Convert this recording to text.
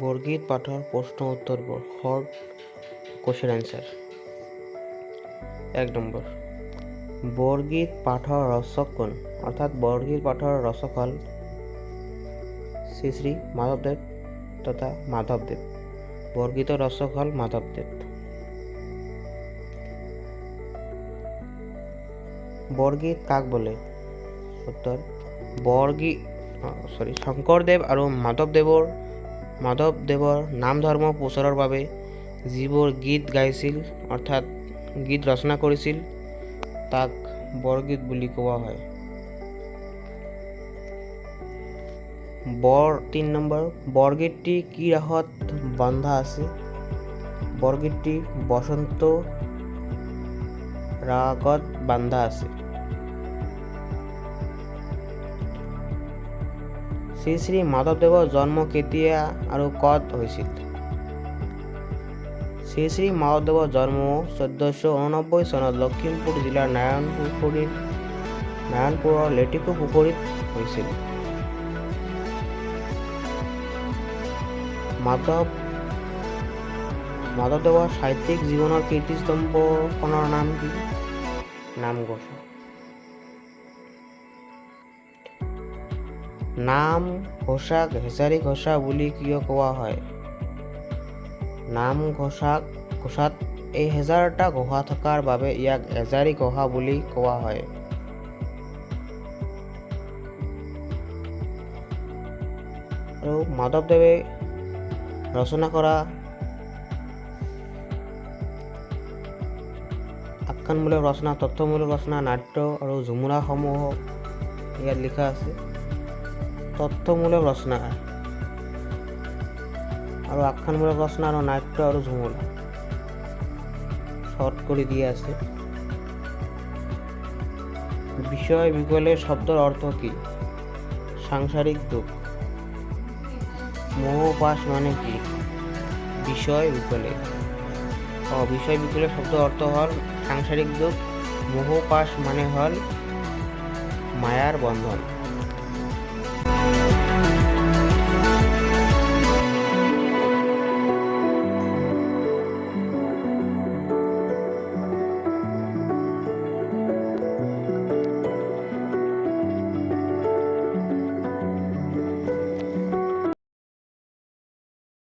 বৰগীত পাঠৰ প্ৰশ্ন উত্তৰবোৰ শৰ্ট কোৱেশ্চন এনসাৰ। 1 নম্বৰ, বৰগীত পাঠৰ ৰচক কোন? অৰ্থাৎ বৰগীত পাঠৰ ৰচক হ'ল শ্ৰী শ্ৰী মাধৱদেৱ তথা মাধৱদেৱ। বৰগীতৰ ৰচক হ'ল মাধৱদেৱ। বৰগীত কাক বোলে? উত্তৰ, শংকৰদেৱ আৰু মাধৱদেৱৰ নাম ধৰ্ম প্ৰচাৰৰ বাবে যিবোৰ গীত গাইছিল অৰ্থাৎ গীত ৰচনা কৰিছিল তাক বৰগীত বুলি কোৱা হয়। 3 নম্বৰ, বৰগীতটি কি ৰাগত বন্ধা আছে? বৰগীতটি বসন্ত ৰাগত বন্ধা আছে। শ্ৰী শ্ৰী মাধৱদেৱৰ জন্ম কেতিয়া আৰু ক'ত হৈছিল? শ্ৰী শ্ৰী মাধৱদেৱৰ জন্ম 1489 চনত লখিমপুৰ জিলাৰ নাৰায়ণপুৰৰ লেটেকু পুখুৰীত হৈছিল। মাধৱদেৱৰ সাহিত্যিক জীৱনৰ কীৰ্তিস্তম্ভখনৰ নাম কি? নামঘোষা। নামঘোষাক হেছাৰী ঘোষা বুলি কিয় কোৱা হয়? নামঘোষাত 1000টা ঘোষা থকাৰ বাবে ইয়াক হেছাৰী ঘোষা বুলি কোৱা হয়। আৰু মাধৱদেৱে ৰচনা কৰা আখ্যানমূলক ৰচনা, তথ্যমূলক ৰচনা, নাট্য আৰু ঝুমুৰাসমূহ ইয়াত লিখা আছে। তথ্যমূলক ৰচনা আৰু আখ্যানমূলক ৰচনা আৰু নাট্য আৰু ঝুমুৰা শৰ্ট কৰি দিয়া আছে। বিষয় বিকলে শব্দৰ অৰ্থ কি? সাংসাৰিক দুখ। মোহপাশ মানে কি? বিষয় বিকলে শব্দৰ অৰ্থ হ'ল সাংসাৰিক দুখ। মোহপাশ মানে হ'ল মায়াৰ বন্ধন।